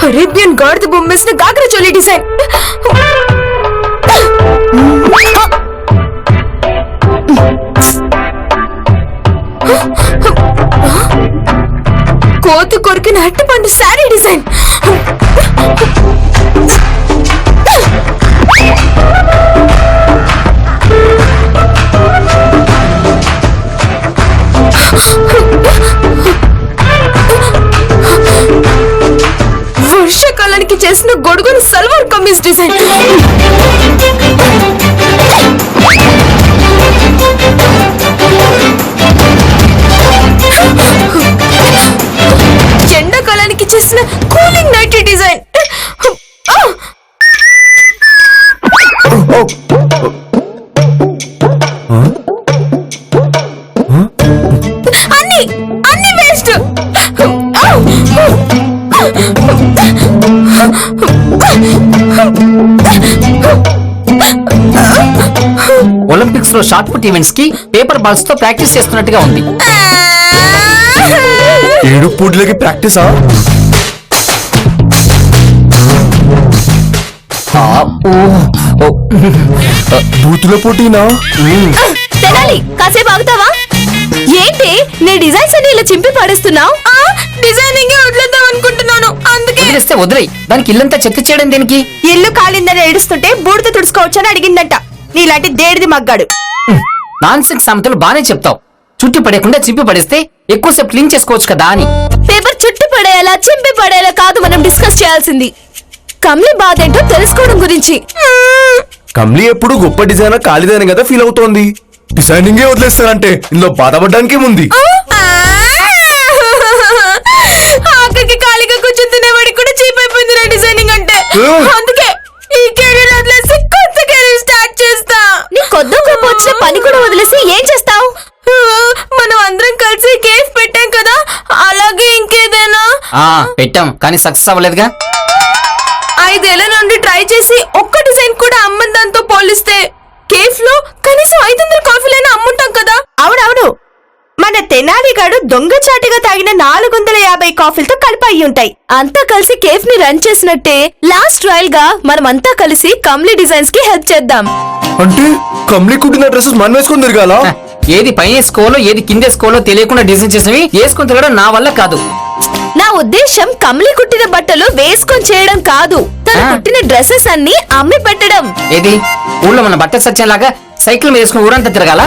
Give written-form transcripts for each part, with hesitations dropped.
Arabian గాడిద బొమ్మేసిన ghagra choli design. కోతి కొరికిన అట్టిపండు sari design. వర్షాకాలానికి చేసిన గొడుగుని సల్వార్ కమీజ్ డిజైన్. ఎండాకాలానికి చేసిన కూలింగ్ నైటీ డిజైన్. అన్ని వేస్ట్. ఒలింపిక్స్ లో షార్ట్ పుట్ ఈవెంట్స్ కి పేపర్ బాల్స్ తో ప్రాక్టీస్ చేస్తున్నట్టుగా ఉంది. 7 పూట్లకి ప్రాక్టీసా? బూతుల పోటీనా? తెనాలి, కాసేపు ఆగుతావా? ఏంటి నీ డిజైన్స్ అన్ని ఇలా చింపి పడేస్తున్నావు? డిజైనింగ్ వదిలేద్దాం అనుకుంటున్నాను, అందుకే. వదిలేస్తే వదిలేయి, దానికి ఇల్లంతా చెత్త చేయడం దేనికి? ఇల్లు కాలిందని ఏడుస్తుంటే బూడిద తుడుచుకోవచ్చని అడిగిందంట నీలాంటి దేడిది మగ్గాడు. నాన్సెన్స్ సామెతలు బానే చెప్తావు. చుట్టి పడేయకుండా చింపి పడేస్తే ఎక్కువసేపు క్లీన్ చేసుకోవచ్చు కదా అని. పేపర్ చుట్టి పడేయాలా చింపి పడేయాలా కాదు మనం డిస్కస్ చేయాల్సింది, కమ్లీ బాధ ఏంటో తెలుసుకోవడం గురించి. కమ్లీ ఎప్పుడు గొప్ప డిజైనర్ కాలిదని కదా ఫీల్ అవుతోంది. డిజైనింగే వదిలేస్తానంటే ఇందులో బాధపడడానికి ఉంది. ఆఖరికి ఖాళీగా కూర్చొని తినేవాడికి కూడా చీప్ అయిపోయింది నా డిజైనింగ్ అంటే. అందుకే ఈ కెరీర్ వదిలేసి కొత్త కెరీర్ స్టార్ట్ చేస్తా. నీ కొత్త గొప్ప వచ్చిన పని కూడా వదిలేసి ఏం చేస్తావు? మనం అందరం కలిసి కేఫ్ పెట్టాం కదా, అలాగే ఇంకేదైనా. పెట్టాం కానీ సక్సెస్ అవ్వలేదుగా. 5 ఏళ్ల నుండి ట్రై చేసి ఒక్క డిజైన్ కూడా అమ్మని దాంతో పోలిస్తే కేఫ్ లో కనీసం 500 కాఫీలైనా అమ్ముంటాం కదా. అవునవును, మన తెనాలిగాడు దొంగచాటుగా తాగిన 450 కాఫీలతో కలిపి అయ్యి ఉంటాయి. అంతా కలిసి కేఫ్ ని రన్ చేసినట్టే లాస్ట్ ట్రయల్ గా మనం అంతా కలిసి కమ్లీ డిజైన్స్ కి హెల్ప్ చేద్దాం. అంటే కమ్లీ కుట్టిన డ్రెస్సెస్ మనం వేసుకొని తిరగాల? ఏది పైన వేసుకోవాలో ఏది కింద వేసుకోవాలో తెలియకుండా డిజైన్ చేసినవి వేసుకొని తిరగడం నా వల్ల కాదు. నా ఉద్దేశం కమ్లీ కుట్టిన బట్టలు వేసుకొని చేయడం కాదు, తను కుట్టిన డ్రెస్సెస్ అన్ని అమ్మి పెట్టడం. ఏది ఊళ్ళో మన బట్ట సత్యంలాగా సైకిల్ మీద వేసుకుని ఊరంతా తిరగాల?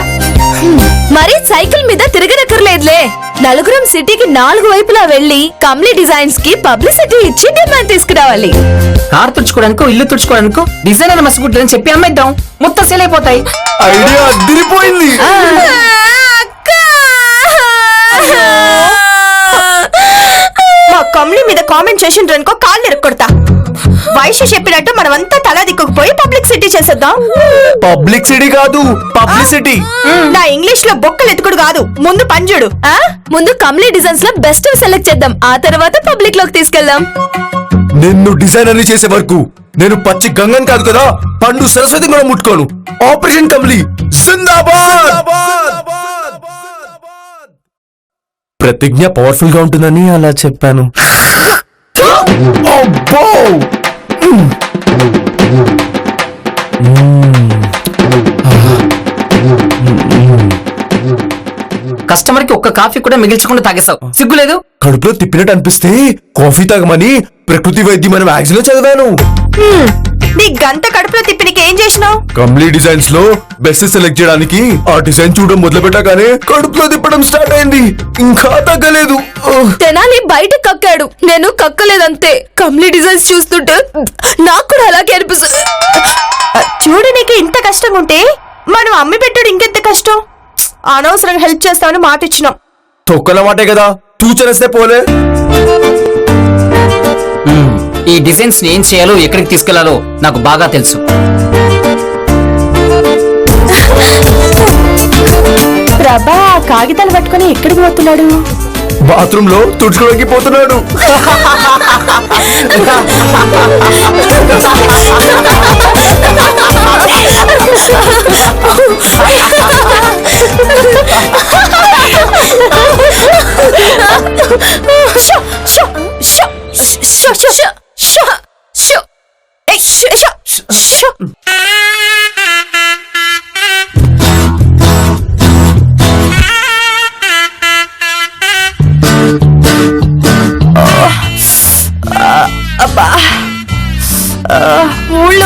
మరి సైకిల్ మీద తిరగనక్కర్లేదులే. నలుగురం సిటీకి 4 వైపులా వెళ్లి కమ్లీ డిజైన్స్ కి పబ్లిసిటీ ఇచ్చి డిమాండ్ తీసుకురావాలి. కారు తుడుచుకోవడానికో ఇల్లు తుడుచుకోవడానికో డిజైనర్ మసిగుడ్లని చెప్పి అమ్మేద్దాం, మొత్తం సేల్ అయిపోతాయి. ఐడియా అదిరిపోయింది. మా కమ్లీ మీద కామెంట్ చేసిండ్రనుకో కాళ్ళు ఎరక్కొడతా. వైశ్య చెప్పినట్టు మనమంతా తల దిక్కుకుపోయి పబ్లిక్ సిటీ చేసేద్దాం. పబ్లిక్ సిటీ కాదు, పబ్లిసిటీ. నా ఇంగ్లీష్ లో బొక్కలు ఎత్తుకుడు కాదు, ముందు పంజుడు. ముందు కమ్లీ డిజైన్స్ లో బెస్ట్ సెలెక్ట్ చేద్దాం, ఆ తర్వాత పబ్లిక్ లోకి తీసుకెళ్దాం. నిన్ను డిజైనర్ ని చేసే వరకు నేను పచ్చి గంగన్ కాదు కదా, పండు సరస్వతి కూడా ముట్టుకోను. ఆపరేషన్ కమ్లీ జిందాబాద్. ప్రతిజ్ఞ పవర్ఫుల్ గా ఉంటుందని అలా చెప్పాను. కస్టమర్ కి ఒక్క కాఫీ కూడా మిగిల్చకుండా తాగేస్తావు, సిగ్గులేదు? కడుపులో తిప్పినట్టు అనిపిస్తే కాఫీ తాగమని ప్రకృతి వైద్యం అనే మ్యాగజైన్ లో చదివాను. నీ గంట కడుపులో తిప్పినికి ఏం చేసినావు? కమ్లీ డిజైన్స్ లో బెస్ట్ సెలెక్ట్ చేయడానికి ఆ డిజైన్ చూడడం మొదలు పెట్టగానే కడుపులో తిప్పడం స్టార్ట్ అయింది, ఇంకా తగ్గలేదు. తెనాలి బయట కక్కాడు, నేను కక్కలేదంతే. కమ్లీ డిజైన్స్ చూస్తుంటే నాకు కూడా అలాగే అనిపిస్తుంది. చూడడానికి ఇంత కష్టంగా ఉంటే మనం అమ్మి పెట్టాడు ఇంకెంత కష్టం. అనవసరంగా హెల్ప్ చేస్తామని మాట ఇచ్చినాం. తొక్కల మాటే కదా, తూచనేస్తే పోలే. ఈ డిజైన్స్ ని ఏం చేయాలో ఎక్కడికి తీసుకెళ్లాలో నాకు బాగా తెలుసు. ప్రభా కాగితాలు పట్టుకుని ఎక్కడికి పోతున్నాడు? బాత్రూమ్ లో తుడుచుకోవడానికి పోతున్నాడు.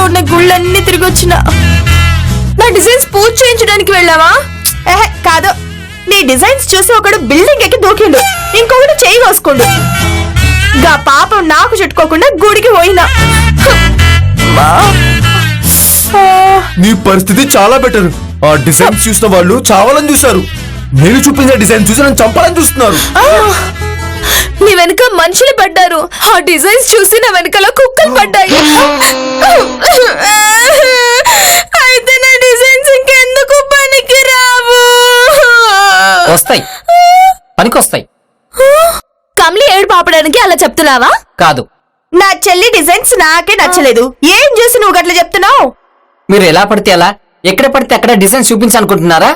ఉన్న గుళ్ళన్నీ తిరిగి వచ్చిన. నా డిజైన్స్ పూజ చేయించడానికి వెళ్ళావా? కాదు, నీ డిజైన్స్ చూసి ఒకడు బిల్డింగ్ ఎక్కి దూకిండు, ఇంకొకడు చేయి కోసుకుండు. గా పాపం నాకు చుట్టుకోకుండా గుడికి పోయినా. నీ పరిస్థితి చాలా బెటర్. ఆ డిజైన్ చూసిన వాళ్ళు చావాలని చూశారు. నేను చూపించిన డిజైన్ చూసి నన్ను చంపాలని చూస్తున్నారు. నీ వెనక మనుషులు పడ్డారు. ఆ డిజైన్స్ చూసి నా వెనకలో కుక్కలు పడ్డాయి. అయితే నా డిజైన్స్ ఇంకెందుకు పనికి రావు? వస్తాయి, పనికొస్తాయి. కమ్లి ఏడు పాపడానికి అలా చెప్తున్నావా? కాదు, నా చెల్లి డిజైన్స్ నాకే నచ్చలేదు. ఏం చూసి నువ్వు గట్ల చెప్తున్నావు? మీరు ఎలా పడితే అలా, ఎక్కడ పడితే అక్కడ డిజైన్స్ చూపించాలనుకుంటున్నారా?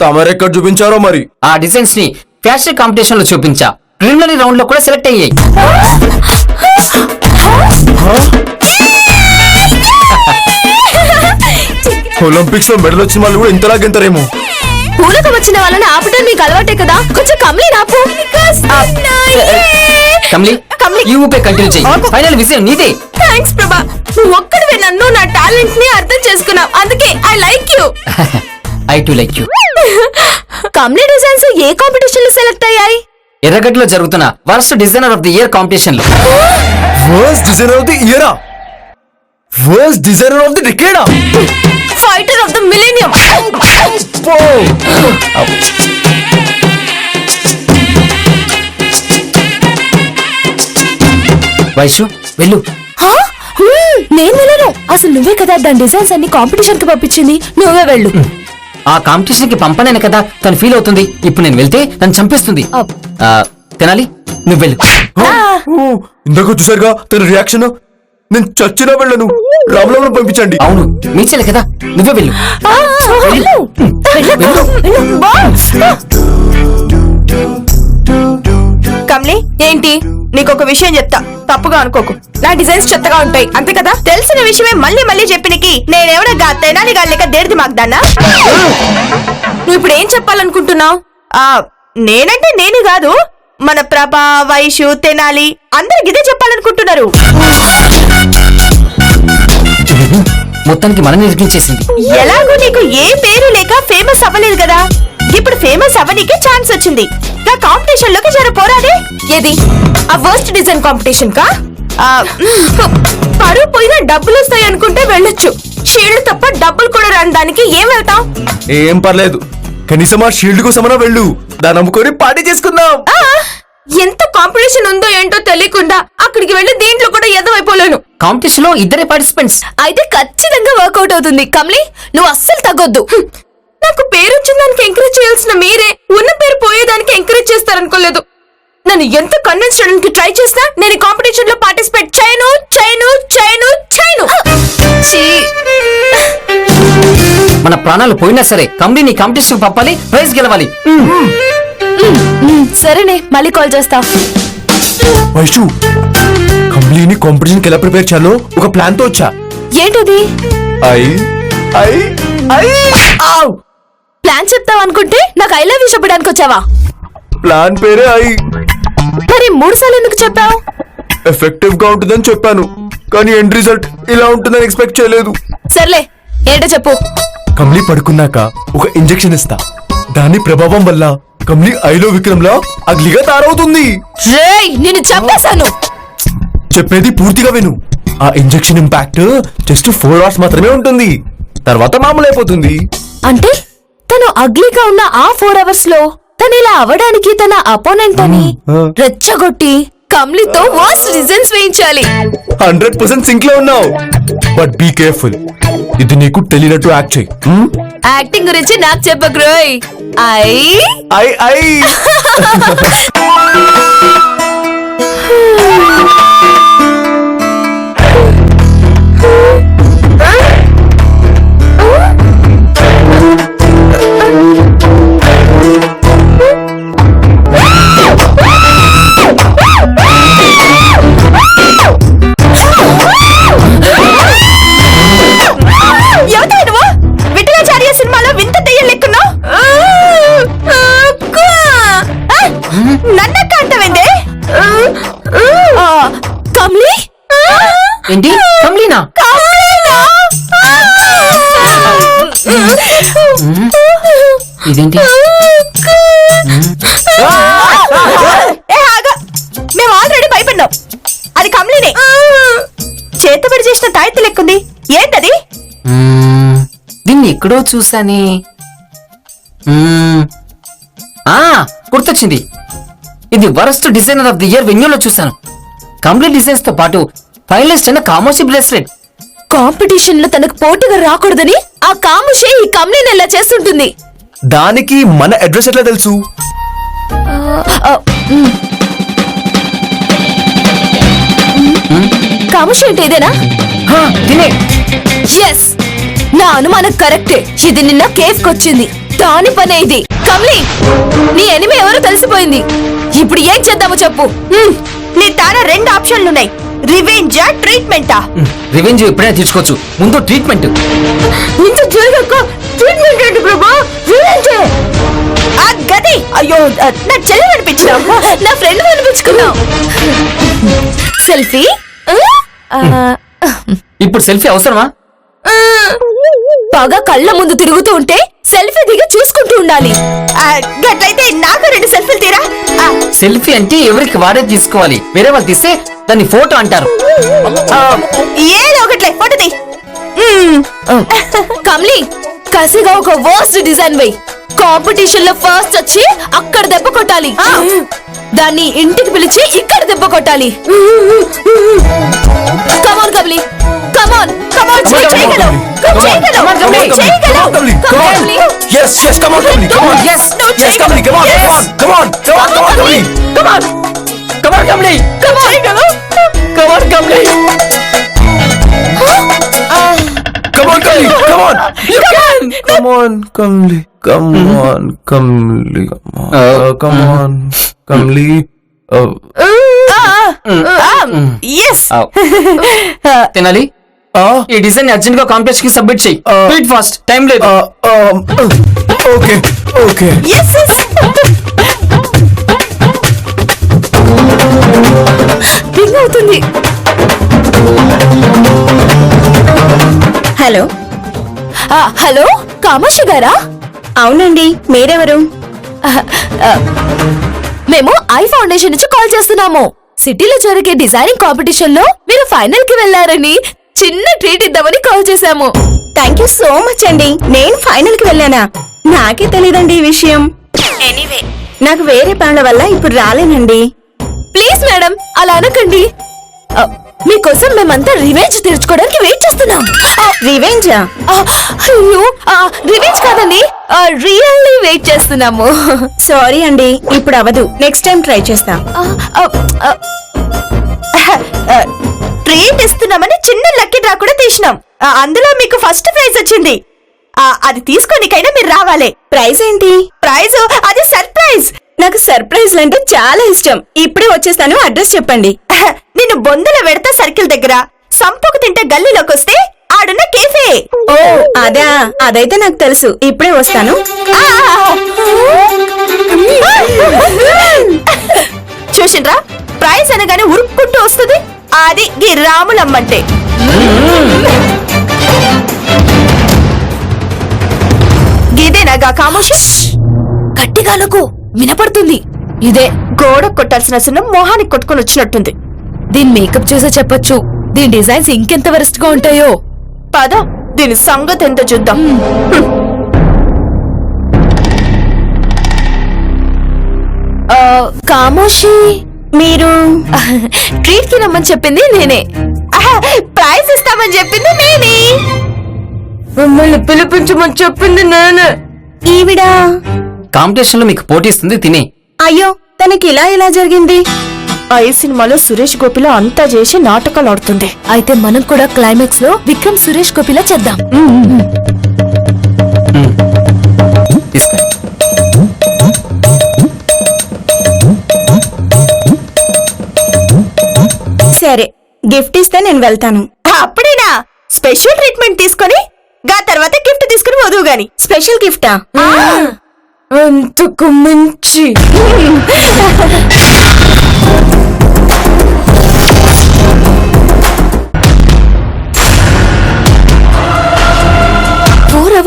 తమరెక్కడ చూపించారో మరి. ఆ డిజైన్స్ ని ఫ్యాషన్ కాంపిటీషన్ లో చూపించా. ప్రిలిమినరీ రౌండ్ లో కూడా సెలెక్ట్ అయ్యాయి. ఒలింపిక్స్ లో మెడల్ వచ్చిన వాళ్ళు కూడా ఇంతలా గెంతరేమో. పూలకు వచ్చిన వాళ్ళని ఆపటం నీకు అలవాటే కదా, కొంచెం కమ్లీ రాపు. కమ్లీ, ఈ ఊపే కంటిన్యూ చెయ్యి. ఫైనల్ విజయం నీదే. థ్యాంక్స్ ప్రభా, నువ్వు ఒక్కడివే నన్ను నా టాలెంట్ ని అర్థం చేసుకున్నావు. అందుకే I like you. I too like you. Kamli designs ఏ కాంపిటీషన్ లో సెలెక్ట్ అయ్యాయి? ఎర్రగడ్డలో జరుగుతున్న worst designer of the year competition లో. వర్స్ట్ డిజైనర్ ఆఫ్ ది ఇయరా? వర్స్ట్ డిజైనర్ ఆఫ్ ది డికేడా? Fighter of the millennium. Vaishu వెళ్ళు. నేను వెళ్ళను. అసలు నువ్వే కదా దాని డిజైన్స్ అన్ని కాంపిటీషన్ కి పంపించింది. నువ్వే వెళ్ళు. ఆ కాంపిటీషన్ కి పంపనేను కదా తను ఫీల్ అవుతుంది. ఇప్పుడు నేను వెళ్తే నన్ను చంపేస్తుంది. తినాలి, నువ్వు వెళ్ళు. ఇందాక చూసారుగా తన రియాక్షన్. నేను చచ్చినా వెళ్ళను. రామరావును పంపించండి. అవును, మీ చెల్లె కదా, నువ్వే వెళ్ళు. కమ్లీ, ఏంటి? నీకొక విషయం చెప్తా, తప్పుగా అనుకోకు. నా డిజైన్స్ చెత్తగా ఉంటాయి అంతే కదా? తెలిసిన విషయమే మళ్ళీ మళ్ళీ చెప్పినకి నేనెవడగా తెనాలి గాలేక దేడిది మాగ్దాన్నా? నువ్వు ఇప్పుడు ఏం చెప్పాలనుకుంటున్నావు? నేనంటే నేను కాదు, మన ప్రభా, వైషు, తెనాలి అందరికి ఇదే చెప్పాలనుకుంటున్నారు. మొత్తానికి మనం నిర్మించేసింది. ఎలాగో నీకు ఏ పేరు లేక ఫేమస్ అవ్వలేదు కదా, ఇప్పుడు ఫేమస్ అవ్వనీకి ఛాన్స్ వచ్చింది. నా కాంపిటీషన్ లోకి జర పోరాదే. ఏది? ఆ వర్స్ట్ డిజైన్ కాంపిటీషన్ కా? పరువు పోయినా డబ్బులు వస్తాయి అనుకుంటే వెళ్ళొచ్చు. షీల్డ్ తప్ప డబ్బులు కూడా రాని దానికి ఏం వెళ్తాం? ఏం పర్లేదు, కనీసం ఆ షీల్డ్ కోసమన్నా వెళ్ళు. దాన్ని అమ్ముకొని పార్టీ చేసుకుందాం. ఎంత కాంపిటీషన్ ఉందో ఏంటో తెలియకుండా అక్కడికి వెళ్ళి దీంట్లో కూడా ఎదవైపోలేను. కాంపిటీషన్ లో ఇద్దరే పార్టిసిపెంట్స్. అయితే ఖచ్చితంగా వర్కౌట్ అవుతుంది. కమ్లీ, నువ్వు అస్సలు తగ్గొద్దు. నాకు పేరు వచ్చిన దానికి ఎంకరేజ్ చేయాల్సిన మీరే ఉన్న పేరు పోయేదానికి ఎంకరేజ్ చేస్తారనుకోలేదు. నన్ను ఎంత కన్విన్స్ చేయడానికి ట్రై చేసినా నేను కాంపిటీషన్ లో పార్టిసిపేట్ చేయను. మన ప్రాణాలు పోయినా సరే కమ్లీని కాంపిటీషన్ పంపాలి, ప్రైజ్ గెలవాలి. సరేనే, మళ్ళీ కాల్ చేస్తా. వైషు, కంప్లీని కాంపిటీషన్ ఎలా ప్రిపేర్ చేయాలో ఒక ప్లాన్ తో వచ్చా. ఏంటది? ప్లాన్ చెప్తావు అనుకుంటే నాకు ఐ లవ్ యూ చెప్పడానికి వచ్చావా? ప్లాన్ పేరే మరి 3 సార్లు ఎందుకు చెప్పావు? ఎఫెక్టివ్ గా ఉంటుందని చెప్పాను, కానీ ఎండ్ రిజల్ట్ ఇలా ఉంటుందని ఎక్స్పెక్ట్ చేయలేదు. సర్లే, ఏంటో చెప్పు. కమ్లీ పడుకున్నాక ఒక ఇంజెక్షన్ ఇస్తా. దాని ప్రభావం వల్ల కమ్లీ ఐలో విక్రమ్లా అగ్లిగా తయారవుతుంది. నేను చంపేశాను. చెప్పేది పూర్తిగా విను. ఆ ఇంజెక్షన్ ఇంపాక్ట్ జస్ట్ 4 hours మాత్రమే ఉంటుంది, తర్వాత మామూలు అయిపోతుంది. అంటే తను అగ్లీగా ఉన్న ఆ 4 hours లో తను ఇలా అవడానికి తన అపోనెంట్ అని రెచ్చగొట్టి కమ్లీతో వర్స్ట్ డిజైన్స్ వేయించాలి. 100% సింక్ లో ఉన్నావు. But be careful. ఇది నీకు తెలియనట్టు యాక్ట్ చేయి. యాక్టింగ్ గురించి నాకు చెప్పగ్రోయ్. ఐ కమ్లీ? ఏంటి? కమ్లీనా? ఇదేంటి మేము ఆల్రెడీ భయపడ్డాం. అది కమలినే. చేతబడి చేసిన తాయితీ లెక్కుంది. ఏంటది? దీన్ని ఎక్కడో చూసాని. గుర్తొచ్చింది. ఇది worst designer of the year వెన్యూలో చూసాను. కంప్లీట్ డిజైన్స్ తో పాటు ఫైనలిస్ట్ అయిన కామోషి బ్రేస్లెట్. కాంపిటీషన్ లో తనకు పోటీగా రాకూడదని ఆ కాముషే ఈ కమలిని ఎలా చేస్తుంటుంది. దానికి మన అడ్రస్ ఎట్లా తెలుసు? కాముషి అంటే ఇదేనా? తినే ఎస్, నా అనుమానం కరెక్టే. ఇది నిన్న కేఫ్ కొచ్చింది. దాని పనే ఇది. కమలి, నీ ఎనిమి ఎవరో తెలిసిపోయింది. ఇప్పుడు ఏం చేద్దామో చెప్పు. నీ తాన 2 ఆప్షన్లున్నాయి. రివెంజా, ట్రీట్మెంటా? రివెంజ్ ఎప్పుడైనా తీర్చుకోవచ్చు, ముందు ట్రీట్మెంట్. ఇంత జరగక ట్రీట్మెంట్ ఏంటి ప్రభా? రివెంజ్. ఆ గది, అయ్యో నా చెల్లి అనిపించినావు, నా ఫ్రెండ్ అనిపించుకున్నావు. సెల్ఫీ? ఇప్పుడు సెల్ఫీ అవసరమా? బాగా కళ్ళ ముందు తిరుగుతూ ఉంటే సెల్ఫీ దిగి చూసుకుంటూ ఉండాలి. గట్లయితే నాకు 2 సెల్ఫీలు తీరా. సెల్ఫీ అంటే ఎవరికి వాడే తీసుకోవాలి, వేరే వాళ్ళు తీస్తే దాన్ని ఫోటో అంటారు. ఏదో ఒకట్లే ఫోటో తీ. కమలి, కసిగా ఒక వర్స్ట్ డిజైన్ వై. కాంపిటీషన్ లో ఫస్ట్ వచ్చి అక్కడ దెబ్బ కొట్టాలి. దాన్ని ఇంటికి పిలిచి ఇక్కడ దెబ్బ కొట్టాలి. కమాన్ కమలి, కమాన్ కమాన్, చేయగలవు. Yes, yes, come on, Kamli, come on. Yes, yes, Kamli, come on, come on, come on, come on, Kamli. Come on, come on, Kamli, come on, come on, Kamli. Come on, Kamli, come on. You can. Come on, Kamli, come on, Kamli, come on, Kamli. Yes. తినాలి. ఈ design urgent గా complex కి submit చేయి. Speed fast, time లేదు. Okay okay. Yes yes. Ring అవుతుంది. Hello. Hello, Kamakshi గారా? అవునండి, మీరెవరు? మేము ఐ ఫౌండేషన్ నుంచి కాల్ చేస్తున్నాము. సిటీలో జరిగే డిజైనింగ్ కాంపిటీషన్ లో మీరు ఫైనల్ కి వెళ్లారని చిన్న ట్రీట్ ఇద్దామని కాల్ చేశాము. థ్యాంక్ యూ సో మచ్ అండి. నేను ఫైనల్ కి వెళ్ళానా? నాకే తెలీదండి ఈ విషయం. ఎనీవే, నాకు వేరే పనుల వల్ల ఇప్పుడు రాలేనండి. ప్లీజ్ మేడం, అలా అనకండి. మీకోసం మేమంతా రివెంజ్ తీర్చుకోవడానికి వెయిట్ చేస్తున్నాం. రివెంజా? అయ్యో, రివెంజ్ కాదండి, రియల్లీ వెయిట్ చేస్తున్నాము. సారీ అండి, ఇప్పుడు అవదు. నెక్స్ట్ టైం ట్రై చేస్తా. ట్రీట్ ఇస్తున్నామని చిన్న లక్కీ డ్రా కూడా తీసినాం. అందులో మీకు ఫస్ట్ ప్రైజ్ వచ్చింది. అది తీసుకోనికైనా మీరు రావాలి. ప్రైజ్ ఏంటి? ప్రైజ్ అది సర్ప్రైజ్. నాకు సర్ప్రైజ్లు అంటే చాలా ఇష్టం. ఇప్పుడే వచ్చేస్తాను, అడ్రస్ చెప్పండి. నిన్ను బొందల వెడతా సర్కిల్ దగ్గర సంపుకు తింటే గల్లీలోకి వస్తే ఆడున్న కేఫే. ఓ అదా, అదైతే నాకు తెలుసు. ఇప్పుడే వస్తాను. చూసిండ్రా, ప్రైజ్ అనగానే ఉరుక్కుంటూ వస్తుంది. అది ఈ రాములమ్మంటే. గీదేనాగా కామోషి? గట్టిగా అనుకో, వినపడుతుంది. ఇదే గోడ కొట్టాల్సిన సున్నం మొహానికి కొట్టుకొని వచ్చినట్టుంది. దీని మేకప్ చేసే చెప్పొచ్చు. దీని డిజైన్స్ ఇంకెంత వరస్ట్ గా ఉంటాయో. పద, దీని సంగతి ఎంత చూద్దాం. కామోషి, మీరు ట్రీట్ కి రమ్మని చెప్పింది నేనే. ప్రైజ్ ఇస్తామని చెప్పింది నేనే. మమ్మల్ని పిలిపించమని చెప్పింది నేనే. ఈవిడ కాంపిటీషన్ లో మీకు పోటీ ఇస్తుంది తినే. అయ్యో, తనకి ఇలా జరిగింది? ఈ సినిమాలో సురేష్ గోపిలా అంతా చేసి నాటకాలు ఆడుతుంది. అయితే మనం కూడా క్లైమాక్స్ లో విక్రమ్ సురేష్ గోపిలా చేద్దాం. తీసుకో. సరే, గిఫ్ట్ ఇస్తే నేను వెళ్తాను. అప్పుడేనా? స్పెషల్ ట్రీట్మెంట్ తీసుకొని గా తర్వాత గిఫ్ట్ తీసుకుని వదువు గాని. స్పెషల్ గిఫ్టా? అంతకు మించి.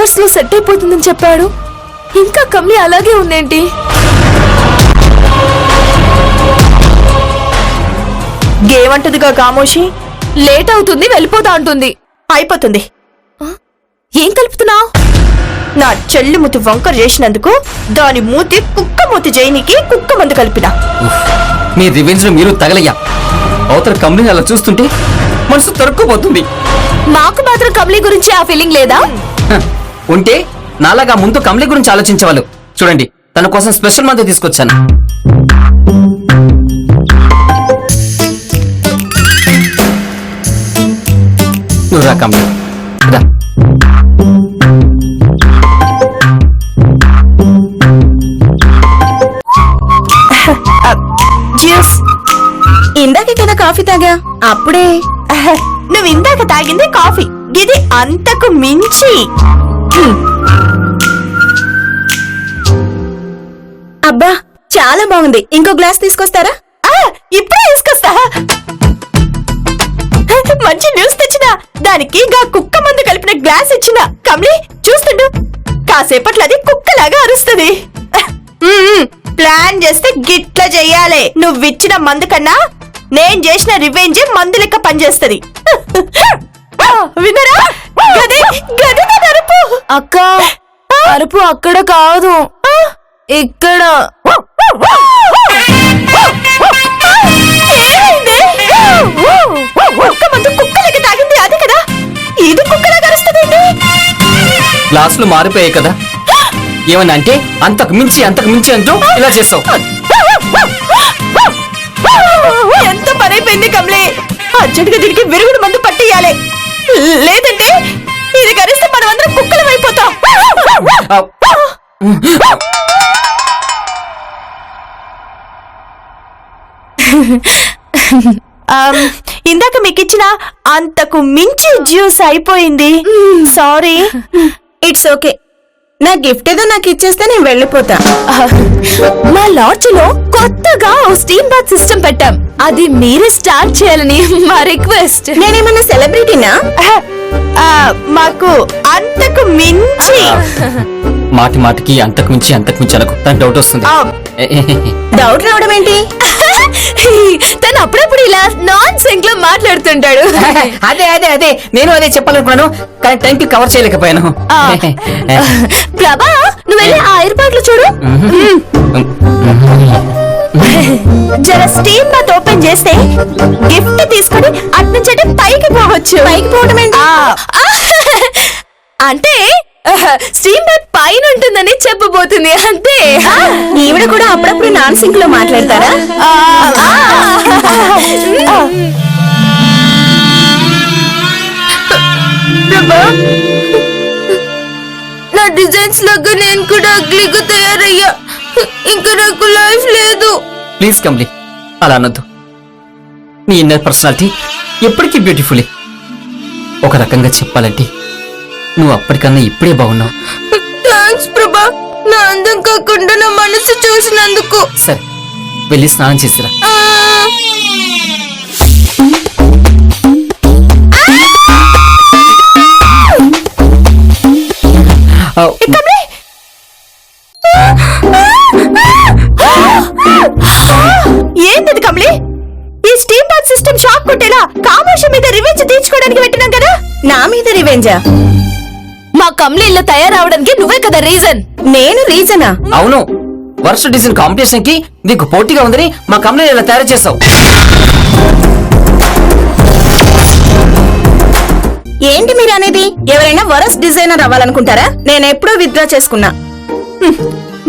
అవర్స్ లో సెట్ అయిపోతుందని చెప్పాడు. ఇంకా కమ్లి అలాగే ఉందేంటి? ఏమంటదిగా కామోషి? లేట్ అవుతుంది, వెళ్ళిపోతా అంటుంది. అయిపోతుంది. ఏం కలుపుతున్నావు? నా చెల్లి మూతి వంకర చేసినందుకు దాని మూతి కుక్క మూతి జైనికి కుక్క మందు కలిపిన. మీ రివెంజ్ లో మీరు తగలయ్యా. అవతల కంపెనీ అలా చూస్తుంటే మనసు తరుక్కుపోతుంది. మాకు మాత్రం కమ్లి గురించి ఆ ఫీలింగ్ లేదా? హ, ఉంటే నాలాగా ముందు కమలి గురించి ఆలోచించేవాళ్ళు. చూడండి, తన కోసం స్పెషల్ మందు తీసుకొచ్చాను. నువ్వు రా కమలి, రా. జ్యూస్. ఇందాకే కదా కాఫీ తాగా, అప్పుడే. నువ్వు ఇందాక తాగింది కాఫీ, ఇది అంతకు మించి. అబ్బా చాలా బాగుంది. ఇంకో గ్లాస్ తీసుకొస్తారా? ఇప్పుడే తీసుకొస్తా. మంచి న్యూస్ తెచ్చినా. దానికి గా కుక్క మందు కలిపిన గ్లాస్ ఇచ్చిన. కమ్లి చూస్తుండు, కాసేపట్లో అది కుక్కలాగా అరుస్తుంది. ప్లాన్ చేస్తే గిట్ల చెయ్యాలి. నువ్విచ్చిన మందు కన్నా నేను చేసిన రివెంజ్ మందు లెక్క పనిచేస్తుంది. వినరా? గది గది నా అరుపు. అక్క, అరుపు అక్కడ కాదు, ఇక్కడ. కుక్క మందు కుక్కలకి తాగింది అది కదా, ఇది కుక్కలాగా అరుస్తుందండి. గ్లాసులు మారిపోయాయి కదా, ఏమన్నా అంటే అంతకు మించి అంటూ ఇలా చేస్తావు. ఎంత పనైపోయింది కమలే. అర్జెంటుగా దీనికి విరుగుడు మందు పట్టియాలి, లేదంటే ఇది కరిస్తే మనం అందరం కుక్కలం అయిపోతాం. ఇందాక మీకు ఇచ్చిన అంతకు మించి జ్యూస్ అయిపోయింది. సారీ. It's okay. నా గిఫ్ట్ ఏదో నాకు ఇచ్చేస్తే నేను వెళ్ళిపోతా. మా లాడ్జ్ లో కొత్తగా ఓ స్టీమ్ బాత్ సిస్టమ్ పెట్టాం. అది మీరే స్టార్ట్ చేయాలని మా రిక్వెస్ట్. నేనేమన్నా సెలబ్రిటీనా? మాకు అంతకు మించి. మాటి మాటికి అంతకు మించి అనకు, తనకు డౌట్ వస్తుంది. డౌట్ రావడం ఏంటి? తను అప్పుడప్పుడు ఇలా నాన్ సింక్ లో మాట్లాడుతుంటాడు. అదే నేను అదే చెప్పాలనుకున్నాను, కానీ టైంకి కవర్ చేయలేకపోయాను. ప్రభా, నువ్వు వెళ్ళి ఆ ఏర్పాట్లు చూడు. జర స్టీమ్ బాత్ ఓపెన్ చేస్తే గిఫ్ట్ తీసుకొని అట్నుంచటే పైకి పోవచ్చు. పైకి పోవడం ఏంటి? అంటే స్టీమ్ బాత్ పైన ఉంటుందని చెప్పబోతుంది అంతే. ఈవిడ కూడా అప్పుడప్పుడు నాన్ సింక్ లో మాట్లాడతారా? నా డిజైన్స్ లాగా నేను కూడా అగ్లీగా తయారయ్యా. ఇంకా నాకు లైఫ్ లేదు. ప్లీజ్ కమ్లీ, అలా అనొద్దు. నీ ఇన్నర్ పర్సనాలిటీ ఎప్పటికీ బ్యూటిఫుల్. ఒక రకంగా చెప్పాలంటే నువ్వు అప్పటికన్నా ఇప్పుడే బాగున్నావు. థ్యాంక్స్ ప్రభా, నా అందం కాకుండా నా మనసు చూసినందుకు. సరే, వెళ్ళి స్నానం చేసిరా. ఏంటది కమలి? ఈ స్టీమ్ బాత్ సిస్టమ్ షాక్ కొట్టేలా కామోషి మీద రివెంజ్ తీర్చుకోవడానికి పెట్టినాం కదా. నా మీద రివెంజా? మా కమ్లీ ఇలా తయారవడానికి నువ్వే కదా రీజన్. నేను రీజనా? అవును, వర్స్ట్ డిజైన్ కాంపిటీషన్ కి నీకు పోటీగా ఉందని మా కంపెనీ ఇలా తయారు చేసావు. ఏంటి మీరు అనేది? ఎవరైనా వరస్ట్ డిజైనర్ అవ్వాలనుకుంటారా? నేను ఎప్పుడూ విత్డ్రా చేసుకున్నా.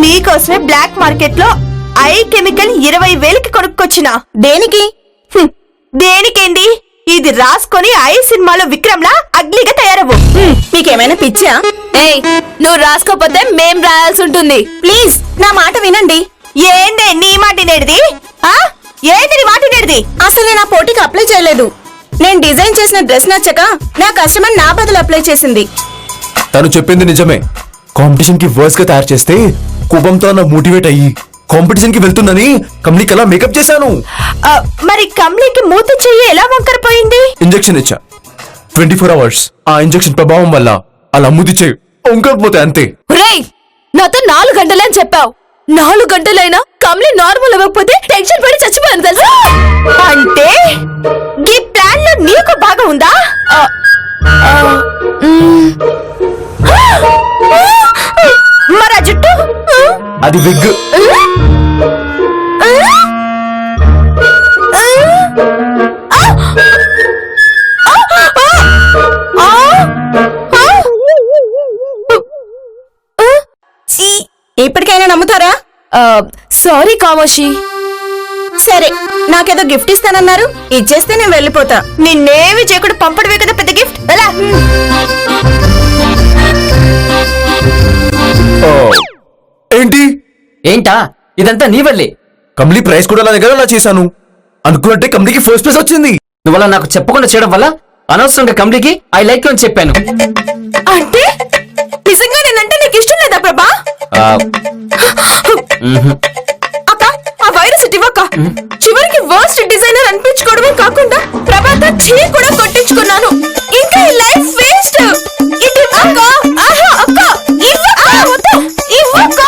మీకోసమే బ్లాక్ మార్కెట్ లో ఐ కెమికల్ 20,000కి కొనుక్కొచ్చిన. దేనికి? దేనికేంది? ఇది రాసుకొని ఐ సినిమాలో విక్రమ్ లా అగ్లీగా తయారవు. మీకేమైనా పిచ్చా? ఏయ్, నువ్వు రాసుకోపోతే మేం రాయాల్సి ఉంటుంది. ప్లీజ్ నా మాట వినండి. ఏందే నీ మాట వినేది? ఏంటి నీ మాట వినేది? అసలు నేను ఆ పోటీకి అప్లై చేయలేదు. నేను డిజైన్ చేసిన డ్రెస్ నచ్చక నా కస్టమర్ నా బదులు అప్లై చేసింది. తను చెప్పింది నిజమే. కాంపిటీషన్ కి వర్స్ గా తయారు చేస్తే కోపంతో నా మోటివేట్ అయ్యి కాంపిటీషన్ కి వెళ్తుందని కమ్లీకి అలా మేకప్ చేశాను. మరి కమ్లీకి మూతి చెయ్యి ఎలా వంకరపోయింది? ఇంజెక్షన్ ఇచ్చా 24 hours. ఆ ఇంజెక్షన్ ప్రభావం వల్ల అలా మూతి చెయ్యి ఇంకోకపోతే అంతే. రేయ్ నాతో 4 గంటలే అని చెప్పావు. 4 గంటలైనా కమ్లి నార్మల్ అవ్వకపోతే టెన్షన్ పడి చచ్చిపోయాను తెలుసా. అంటే ఈ ప్లాన్ లో నీకు బాగా ఉందా? మరి ఆ జుట్టు అది విగ్. ఇప్పటికైనా నమ్ముతారా? సారీ కామోషి. సరే, నాకేదో గిఫ్ట్ ఇస్తానన్నారు, ఇచ్చేస్తే నేను వెళ్ళిపోతా. నిన్నేమి చేయకుండా పంపడమే కదా పెద్ద గిఫ్ట్. ఎలా? ఏంటి ఏంటా ఇదంతా నీ వల్లే. కమ్లీ ప్రైస్ కూడా నా దగ్గర అలా చేశాను. అనుకున్నట్టే కమ్లీకి ఫస్ట్ ప్రైజ్ వచ్చింది. నువ్వలా నాకు చెప్పకుండా చేయడం వల్ల అనవసరంగా కంప్లీకి ఐ లైక్ యూ అని చెప్పాను. అంటే నిజంగా నేనంటే నీకు ఇష్టం లేదా ప్రభా? అక్క ఆ వైరస్ ఇవ్వక చివరికి వర్స్ట్ డిజైనర్ అనిపించుకోవడమే కాకుండా ప్రభాతో చీ కూడా కొట్టించుకున్నాను. ఇంకా ఈ లైఫ్ వేస్ట్. ఇది ఇవ్వక. ఆహా అక్క ఇవ్వక. వద్దు ఇవ్వక.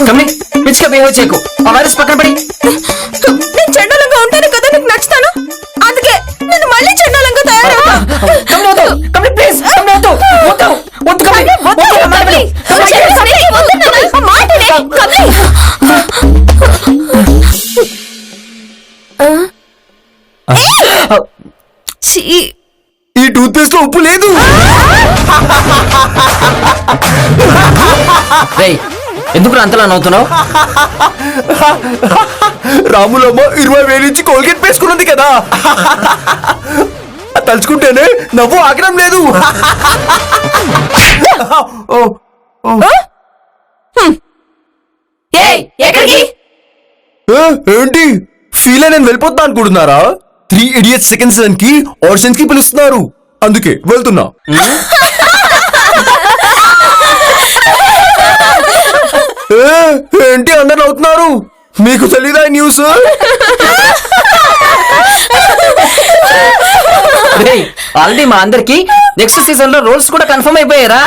కమ్లీ పిచ్చిగా బిహేవ్ చేయకు. ఆ వైరస్ పక్కన పడి. నేను చండాలంగా ఉంటాను కదా నీకు నచ్చుతాను. అందుకే నేను మళ్ళీ చండాలంగా తయారవుతా. కమ్లీ వద్దు. కమ్లీ ప్లీజ్. కమ్లీ వద్దు. వద్దు. వద్దు కమ్లీ. వద్దు కమ్లీ. ఈ టూత్ పేస్ట్ లో ఉప్పు లేదు. రేయ్ ఎందుకు అంతలా నవ్వుతున్నావు? రాములమ్మ 20,000 నుంచి కోల్గేట్ పేసుకున్నది కదా, తలుచుకుంటేనే నవ్వు ఆగడం లేదు. ఎక్కడికి? ఏంటి ఫీల్ నేను వెళ్ళిపోతున్నా అనుకుంటున్నారా? 3 Idiots సెకండ్ సీజన్ కి ఆడిషన్స్ కి పిలుస్తున్నారు, అందుకే వెళ్తున్నా. ఏంటి అందరు అవుతున్నారు? మీకు తెలీదా ఈ న్యూస్? ఆల్రెడీ మా అందరికి నెక్స్ట్ సీజన్ లో రోల్స్ కూడా కన్ఫర్మ్ అయిపోయారా?